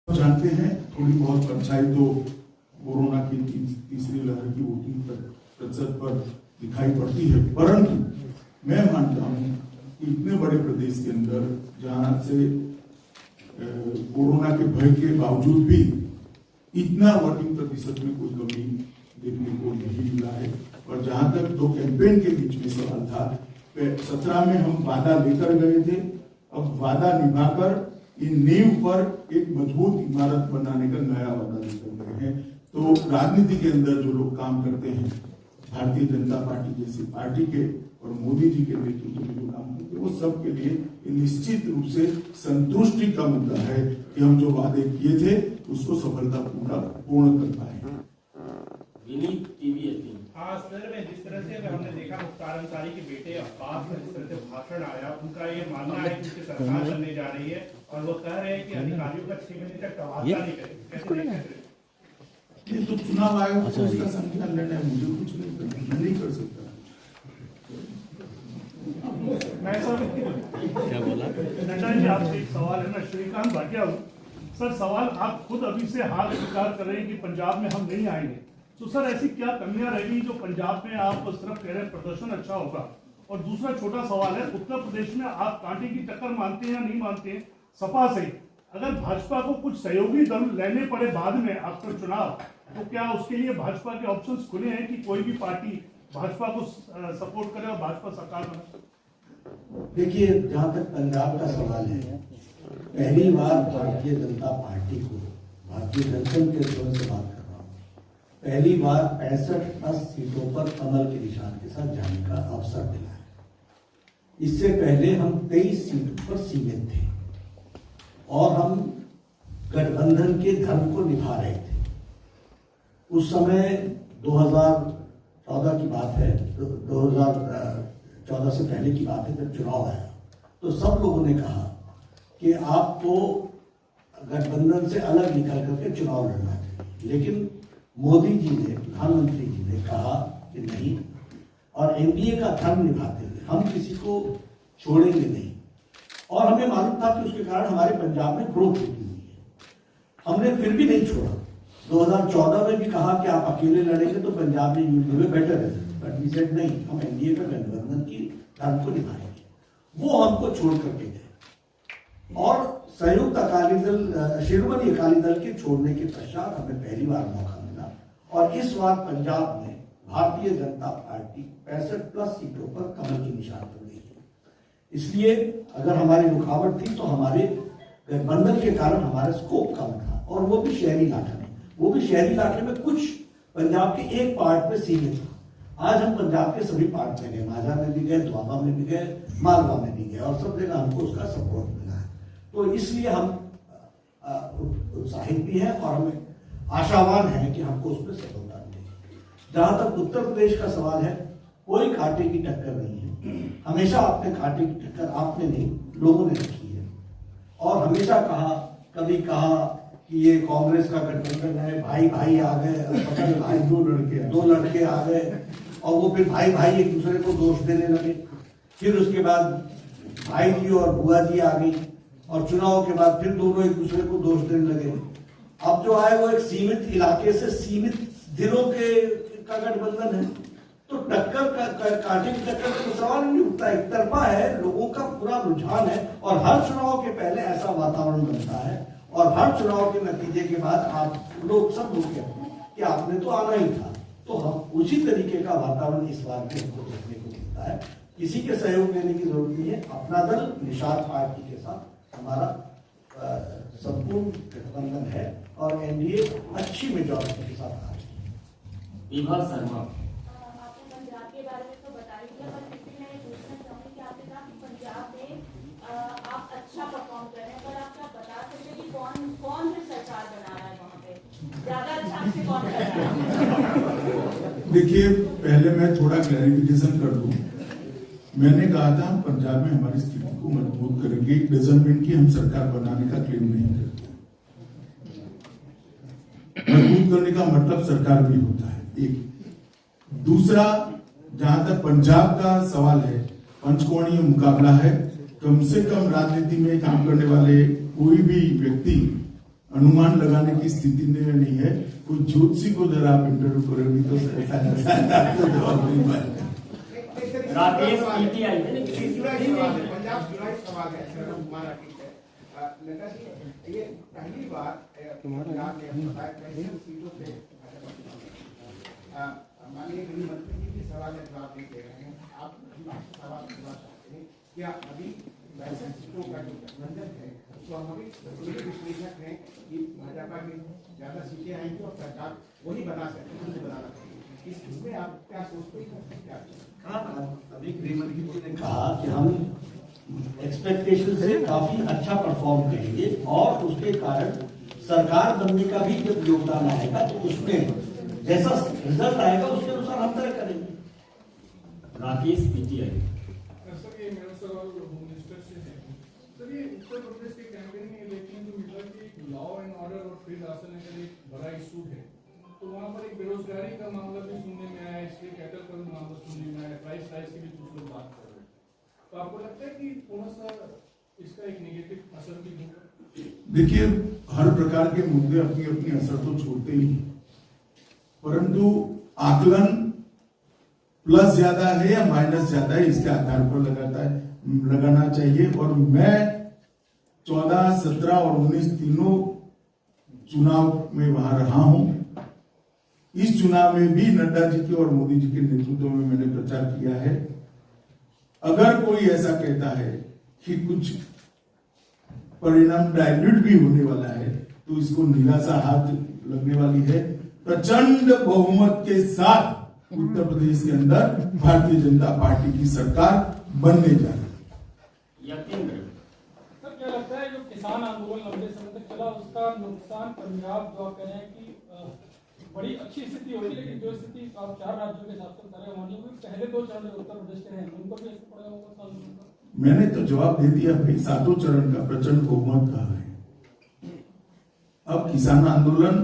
जानते हैं थोड़ी बहुत परछाई तो कोरोना की तीसरी लहर की वोटिंग प्रतिशत पर दिखाई पड़ती है, परंतु मैं मानता हूं कि इतने बड़े प्रदेश के अंदर जहां से कोरोना के भय के बावजूद भी इतना वोटिंग प्रतिशत में कोई कमी देखने को नहीं मिला है। और जहां तक दो कैंपेन के बीच में सवाल था, 17 में हम वादा लेकर गए थे, अब वादा निभाकर इन नींव पर एक मजबूत इमारत बनाने का नया वादा लेकर गए हैं। तो राजनीति के अंदर जो लोग काम करते हैं, भारतीय जनता पार्टी जैसी पार्टी के और मोदी जी के नेतृत्व में जो काम करते हैं, वो सबके लिए निश्चित रूप से संतुष्टि का मुद्दा है कि हम जो वादे किए थे उसको पूर्ण कर पाए। हाँ सर, में जिस तरह से हमने देखा मुख्तार अंसारी के बेटे अब्बास का जिस तरह से भाषण आया, उनका ये मानना है कि उसकी सरकार बनने जा रही है और वो कह रहे हैं कि अधिकारियों का 6 महीने तक तबादला नहीं करेंगे। ये तो चुनाव आयोग को इसका संज्ञान लेना है, मुझे कुछ नहीं करना, मैं नहीं कर सकता। मैं सर क्या बोला नड्डा जी, आपसे एक सवाल है। मैं श्रीकांत भाटिया हूँ सर। सवाल, आप खुद अभी से हार स्वीकार कर रहे हैं कि पंजाब में हम नहीं आएंगे, तो सर ऐसी क्या कमियां रहेगी जो पंजाब में आप सिर्फ कह रहे हैं प्रदर्शन अच्छा होगा? और दूसरा छोटा सवाल है, उत्तर प्रदेश में आप कांटे की टक्कर मानते हैं या नहीं मानते हैं सपा से? अगर भाजपा को कुछ सहयोगी दल लेने पड़े बाद में आफ्टर चुनाव, तो क्या उसके लिए भाजपा के ऑप्शंस खुले हैं कि कोई भी पार्टी भाजपा को सपोर्ट करे और भाजपा सरकार बने? देखिए, जहां तक पंजाब का सवाल है, पहली बार भारतीय जनता पार्टी को, भारतीय जनसंघ के स्वर से बात कर रहा हूँ, पहली बार 65+ सीटों पर कमल के निशान के साथ जाने का अवसर मिला है। इससे पहले हम 23 सीटों पर सीमित थे और हम गठबंधन के धर्म को निभा रहे थे। उस समय 2014 की बात है, 2014 से पहले की बात है, जब चुनाव आया तो सब लोगों ने कहा कि आपको गठबंधन से अलग निकल करके चुनाव लड़ना चाहिए, लेकिन मोदी जी ने, प्रधानमंत्री जी ने कहा कि नहीं, और एनडीए का धर्म निभाते हुए हम किसी को छोड़ेंगे नहीं। और हमें मालूम था कि उसके कारण हमारे पंजाब में ग्रोथ रुकी हुई है, हमने फिर भी नहीं छोड़ा। 2014 में भी कहा कि आप अकेले लड़ेंगे तो पंजाब में यूल में better result, but we said नहीं, हम एनडीए का गठबंधन की धर्म को निभाएंगे। वो हमको छोड़ करके गए और संयुक्त अकाली दल, शिरोमणि अकाली दल के छोड़ने के पश्चात हमें पहली बार मौका मिला। और इस बार पंजाब में भारतीय जनता पार्टी 65+ सीटों पर कमल के निशान पर गई है। इसलिए अगर हमारी रुकावट थी तो हमारे गठबंधन के कारण हमारा स्कोप कम था, और वो भी शहरी इलाके में, वो भी शहरी इलाके में कुछ पंजाब के एक पार्ट में सीमित था। आज हम पंजाब के सभी पार्ट में गए, माझा में भी गए, द्वाबा में भी गए, मालवा में भी गए, और सब जगह हमको उसका सपोर्ट मिला है। तो इसलिए हम उत्साहित भी हैं और हमें आशावान है कि हमको उसमें सफलता मिलेगी। जहां तक उत्तर प्रदेश का सवाल है, कोई कांटे की टक्कर नहीं है। हमेशा अपने कांटे की टक्कर आपने नहीं, लोगों ने रखी है, और हमेशा कहा, कभी कहा कि ये कांग्रेस का गठबंधन है, भाई भाई आ गए, भाई दो लड़के आ गए, और वो फिर भाई भाई एक दूसरे को दोष देने लगे। फिर उसके बाद भाई जी और बुआ जी आ गई, और चुनाव के बाद फिर दोनों एक दूसरे को दोष देने लगे। अब जो आए वो एक सीमित इलाके से सीमित जिलों का गठबंधन है, तो टक्कर कांटे की टक्कर का तो सवाल नहीं उठता। एक तरफा है, लोगों का पूरा रुझान है, और हर चुनाव के पहले ऐसा वातावरण बनता है, और हर चुनाव के नतीजे के बाद आप लोग सब लोग कहते हैं कि आपने तो आना ही था। तो हम उसी तरीके का वातावरण इस बार में हमको देखने को मिलता है। किसी के सहयोग लेने की जरूरत नहीं है। अपना दल निषाद पार्टी के साथ हमारा संपूर्ण गठबंधन है, और एनडीए अच्छी मेजॉरिटी के साथ आ रही है। विभा शर्मा, आपने पंजाब के बारे में तो बता ही दिया, पर फिर मैं पूछना चाहूंगी कि आपने कहा कि पंजाब में आप अच्छा परफॉर्म कर रहे हैं, पर आप क्या बता सकते कि कौन से सरकार बना रहा है वहाँ पे, ज्यादा अच्छा से कौन कर रहा है? देखिए, पहले मैं थोड़ा क्लैरिफिकेशन कर दूं। मैंने कहा था हम पंजाब में हमारी स्थिति को मजबूत करेंगे, डजंट मीन कि हम सरकार बनाने का क्लेम नहीं करते। मजबूत करने का मतलब सरकार भी होता है, एक। दूसरा, जहां तक पंजाब का सवाल है, पंचकोणीय मुकाबला है। कम से कम राजनीति में काम करने वाले कोई भी व्यक्ति अनुमान लगाने की स्थिति में नहीं है। कोई ज्योतिषी को जरा आप इंटरव्यू करोगी तो ऐसा लगता है आपको जवाब नहीं पाएगा। राकेश पीटीआई पंजाब जुलाई सवाल है सर कुमार आर्टिक है नेता जी ये पहली बार पंजाब में बताया सीटों पे माननीय गृह मंत्री जी के सवाल का जवाब नहीं दे रहे हैं। आप सवाल करना चाहते हैं क्या अभी वैसे सीटों का जो गठबंधन है तो हम अभी विश्लेषक हैं कि भाजपा में ज्यादा सीटें आएंगी और सरकार वही बना सकते हैं बनाना चाहिए। इसमें आप क्या सोचते हैं क्या? अभी गृह मंत्री जी ने कहा कि हम एक्सपेक्टेशन से काफी अच्छा परफॉर्म करेंगे और उसके कारण सरकार बनने का भी जब योगदान आएगा तो उसमें जैसा रिजल्ट आएगा उसके अनुसार हम तय करेंगे। राकेश पीटीआई सर ये मेरा सवाल होम मिनिस्टर से है। सर ये उत्तर प्रदेश के कैंपेन में देखने को मिला कि लॉ एंड ऑर्डर और फ्री राशन का एक बड़ा इशू है, तो वहाँ पर एक बेरोजगारी का मामला भी सुनने में आया, इसलिए कैटल का भी मामला सुनने में आया, प्राइस राइज की भी कुछ लोग बात कर रहे हैं। तो आपको लगता है कि थोड़ा सा इसका एक नेगेटिव असर भी होगा? देखिए, हर प्रकार के मुद्दे अपनी अपनी असर तो छोड़ते ही, परंतु आकलन प्लस ज्यादा है या माइनस ज्यादा है इसके आधार पर लगाना चाहिए। और मैं 14, 17 और 19 तीनों चुनाव में वहां रहा हूं। इस चुनाव में भी नड्डा जी के और मोदी जी के नेतृत्व में मैंने प्रचार किया है। अगर कोई ऐसा कहता है कि कुछ परिणाम डाइल्यूट भी होने वाला है तो इसको निराशा हाथ लगने वाली है। प्रचंड बहुमत के साथ उत्तर प्रदेश के अंदर भारतीय जनता पार्टी की सरकार बनने जा रही है। यकीन सर क्या लगता है जो किसान आंदोलन लंबे समय तक चला उसका नुकसान पंजाब जो आप कह रहे हैं कि बड़ी अच्छी स्थिति होगी, लेकिन जो स्थिति आप 4 राज्यों के हिसाब से बता रहे हैं पहले 2 चरण उत्तर प्रदेश के हैं उनको भी ऐसा पड़ेगा होगा? मैंने तो जवाब दे दिया भाई, 7 चरण का प्रचंड बहुमत कहा है। अब किसान आंदोलन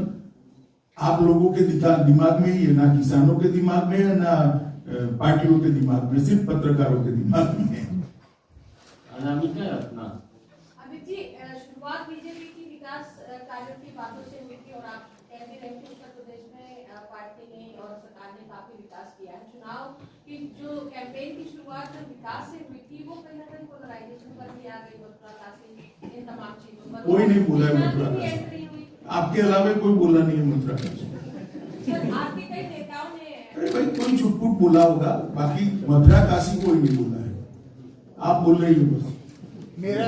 आप लोगों के दिमाग में ही है, ना किसानों के दिमाग में है ना पार्टियों के दिमाग में, सिर्फ पत्रकारों के दिमाग में है। अनामिका रत्ना अमित जी, शुरुआत बीजेपी की विकास कार्यों की बातों से हुई थी और आप कह भी रहे थे उत्तर प्रदेश में पार्टी ने और सरकार ने काफी विकास किया है। चुनाव की जो कैंपेन की शुरुआत विकास से हुई थी वो कहीं ना कहीं पोलराइजेशन पर भी आ गई, मथुरा काशी इन तमाम चीजों पर कोई नहीं बोला है मथुरा काशी, आपके अलावा कोई बोला नहीं है मथुरा काशी। आपके कई नेताओं ने अरे भाई कोई छुटपुट बोला होगा, बाकी मथुरा काशी कोई नहीं बोला है, आप बोल रही हो बस। मेरा